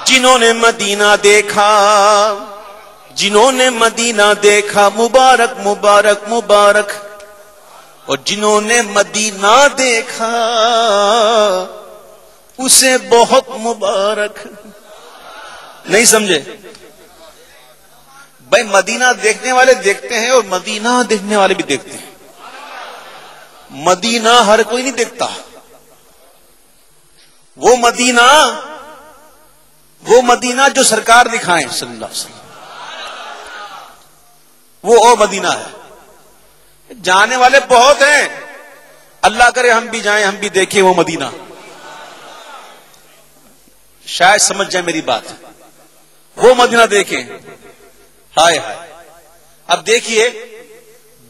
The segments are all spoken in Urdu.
جنہوں نے مدینہ دیکھا، جنہوں نے مدینہ دیکھا مبارک مبارک مبارک، اور جنہوں نے مدینہ دیکھا اسے بہت مبارک۔ نہیں سمجھے بھائی، مدینہ دیکھنے والے دیکھتے ہیں اور مدینہ دیکھنے والے بھی دیکھتے ہیں۔ مدینہ ہر کوئی نہیں دیکھتا، وہ مدینہ جو سرکار دکھائیں صلی اللہ علیہ وسلم، وہ اور مدینہ ہے۔ جانے والے بہت ہیں، اللہ کرے ہم بھی جائیں، ہم بھی دیکھیں وہ مدینہ، شاید سمجھ جائیں میری بات، وہ مدینہ دیکھیں۔ ہائے ہائے، اب دیکھیے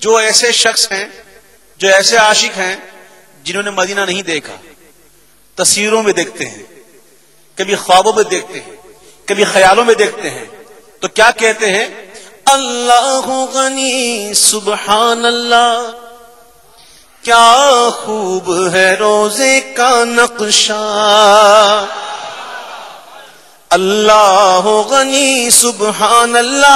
جو ایسے شخص ہیں، جو ایسے عاشق ہیں جنہوں نے مدینہ نہیں دیکھا، تصویروں میں دیکھتے ہیں، کبھی خوابوں میں دیکھتے ہیں، کبھی خیالوں میں دیکھتے ہیں، تو کیا کہتے ہیں؟ اللہ غنی سبحان اللہ، کیا خوب ہے روزے کا نقشہ، اللہ غنی سبحان اللہ،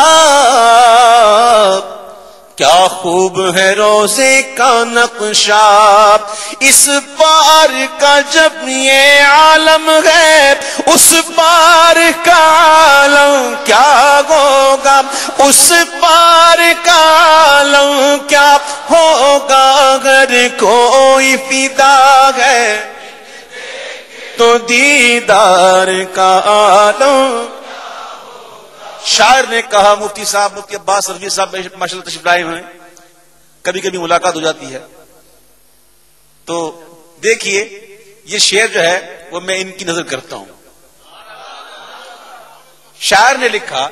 کیا خوب ہے روزے کا نقشہ، اس پار کا جب یہ عالم ہے، اس پار کا عالم کیا ہوگا، اس پار کا عالم کیا ہوگا، اگر کوئی فدا ہے تو دیدار کا عالم۔ شاعر نے کہا، مفتی صاحب مفتی عباس رضوی صاحب ماشاءاللہ تشریف لائے ہوئے، کبھی کبھی ملاقات ہو جاتی ہے، تو دیکھیے یہ شعر جو ہے وہ میں ان کی نظر کرتا ہوں۔ شاعر نے لکھا،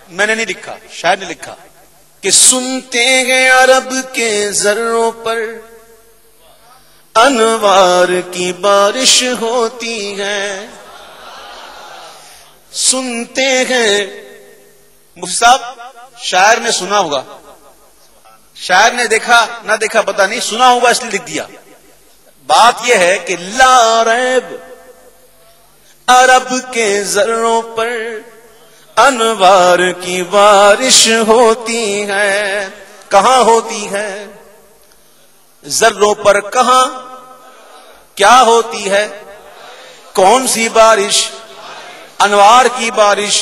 میں نے نہیں لکھا، شاعر نے لکھا کہ سنتے ہیں عرب کے ذروں پر انوار کی بارش ہوتی ہے، سنتے ہیں۔ مفتی صاحب شاعر نے سنا ہوگا، شاعر نے دیکھا نہ دیکھا پتہ نہیں، سنا ہوگا اس لیے لکھ دیا۔ بات یہ ہے کہ لا ریب عرب کے ذروں پر انوار کی بارش ہوتی ہے، کہاں ہوتی ہے؟ ذروں پر، کہاں؟ کیا ہوتی ہے؟ کون سی بارش؟ انوار کی بارش۔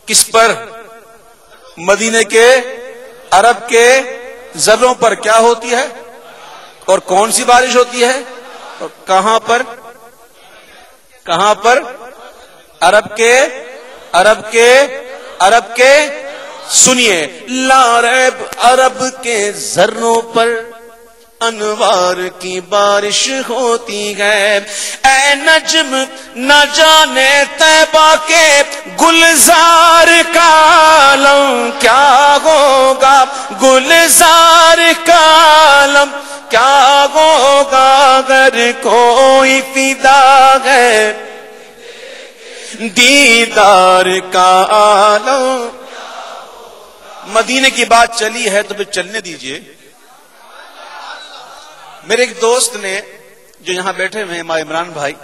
کس پر؟ مدینے کے عرب کے ذروں پر کیا ہوتی ہے؟ اور کون سی بارش ہوتی ہے؟ اور کہاں پر؟ کہاں پر؟ عرب کے سنیے، لا ریب عرب کے ذروں پر انوار کی بارش ہوتی ہے، اے نجم نہ جانے طیبہ کے گلزار کا عالم کیا ہوگا، گلزار کا عالم کیا ہوگا، اگر کوئی فدا ہے دیدار کا عالم۔ مدینے کی بات چلی ہے تو پھر چلنے دیجئے۔ میرے ایک دوست نے جو یہاں بیٹھے ہوئے ہیں، ماں عمران بھائی،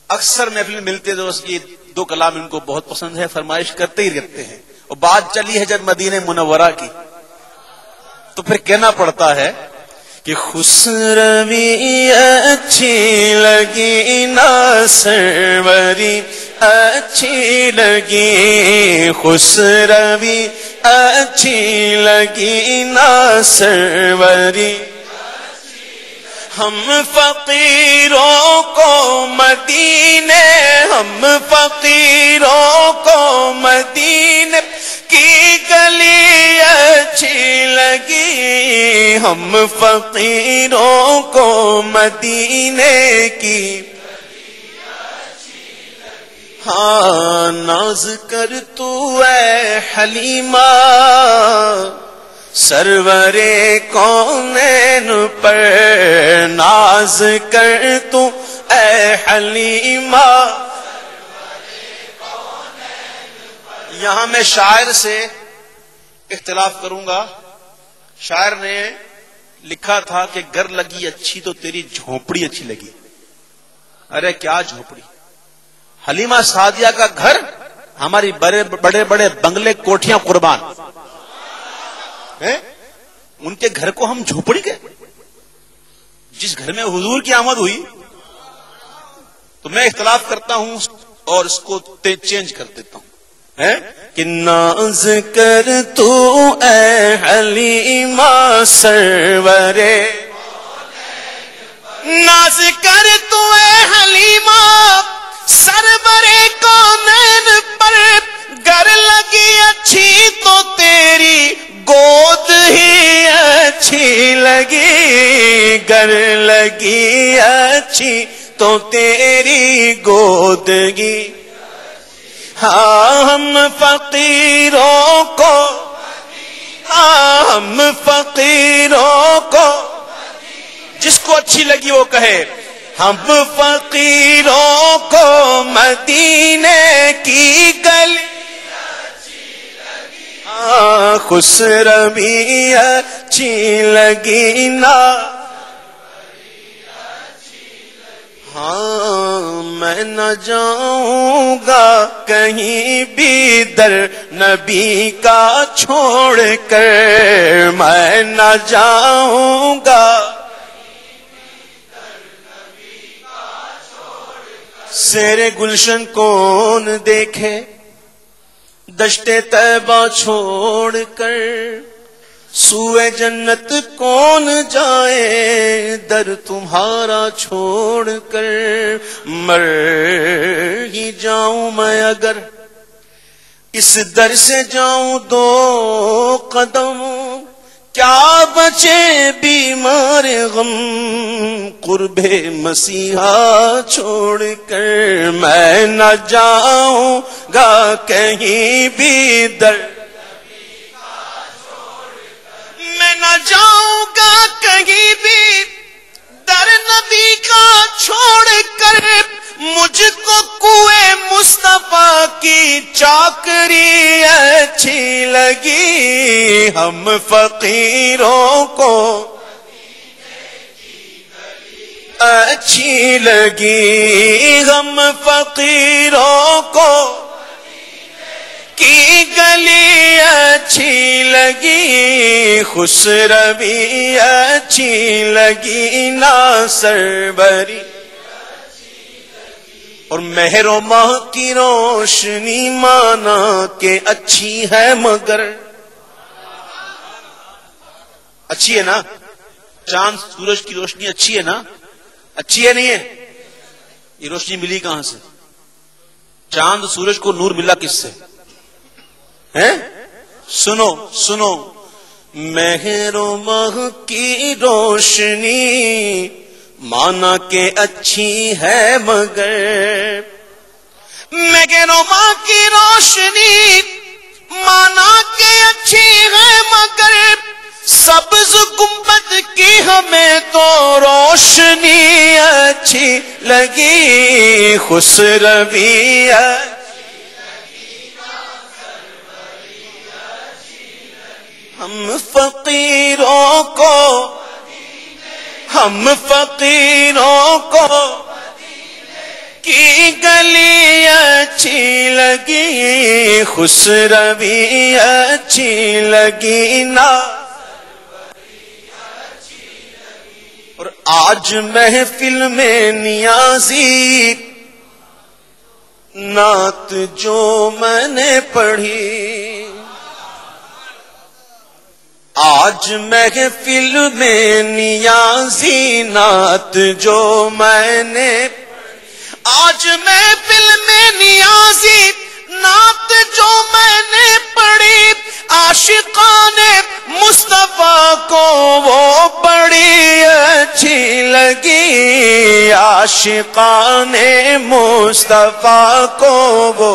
اکثر محفل میں ملتے تو اس کی دو کلام ان کو بہت پسند ہے، فرمائش کرتے ہی رہتے ہیں، اور بات چلی ہے جب مدینہ منورہ کی تو پھر کہنا پڑتا ہے کہ خسروی اچھی لگی نا سروری اچھی لگی، خسروی اچھی لگی نا سروری، ہم فقیروں کو مدینے، ہم فقیروں کو مدینے کی گلی اچھی لگی، ہم فقیروں کو مدینے کی ہاں ناز کر تو اے حلیمہ سرور کونین پر، ناز کر تو اے حلیمہ۔ یہاں میں شاعر سے اختلاف کروں گا۔ شاعر نے لکھا تھا کہ گر لگی اچھی تو تیری جھونپڑی اچھی لگی۔ ارے کیا جھونپڑی؟ حلیمہ سعدیہ کا گھر ہماری بڑے بڑے بنگلے کوٹھیاں قربان ہیں، ان کے گھر کو ہم جھوپڑی گئے. جس گھر میں حضور کی آمد ہوئی تو میں اختلاف کرتا ہوں اور اس کو چینج کر دیتا ہوں کہ ناز کر تو اے حلیمہ سرورے، ناز کر تو اے حلیمہ سرورے کونین پر، گر لگی اچھی تو تیری گود ہی اچھی لگی، گر لگی اچھی تو تیری گود گی. ہاں ہم فقیروں کو، ہاں ہم فقیروں کو، جس کو اچھی لگی وہ کہے، ہم فقیروں کو مدینے کی گلی خوش ربی اچھی لگی نا. ہاں میں نہ جاؤں گا کہیں بھی در نبی کا چھوڑ کر، میں نہ جاؤں گا سیر گلشن کون دیکھے دشت طیبہ چھوڑ کر، سوئے جنت کون جائے در تمہارا چھوڑ کر. مر ہی جاؤں میں اگر اس در سے جاؤں دو قدم، کیا بچے بیمار غم قرب مسیحا چھوڑ کر. میں نہ جاؤں گا کہیں بھی در، میں نہ جاؤں گا کہیں بھی در نبی کا چھوڑ کر، مجھ کو کوئے مصطفیٰ کی چاکری اچھی لگی. ہم فقیروں کو اچھی لگی، ہم فقیروں کو کی گلی اچھی لگی، خوش روی اچھی لگی، نا سربری اور مہر و ماہ کی روشنی مانا کہ اچھی ہے مگر اچھی ہے نا. چاند سورج کی روشنی اچھی ہے نا؟ اچھی ہے نہیں ہے؟ یہ روشنی ملی کہاں سے؟ چاند سورج کو نور ملا کس سے؟ ہیں؟ سنو سنو، مہر و ماہ کی روشنی مانا کہ اچھی ہے مگر، مہر و ماہ کی روشنی مانا کہ اچھی ہے مگر، سبز گنبد کی ہمیں تو روشنی اچھی لگی، خوش روی ہم فقیروں کو، ہم فقیروں کو کی گلی اچھی لگی، خوش روی اچھی لگی نا. اور آج محفل میں نیازی نعت جو میں نے پڑھی، آج محفل میں نیازی نعت جو میں نے، آج محفل میں نیازی نعت جو میں نے پڑھی، عاشقان مصطفیٰ کو وہ بڑی اچھی لگی، عاشقان مصطفیٰ کو وہ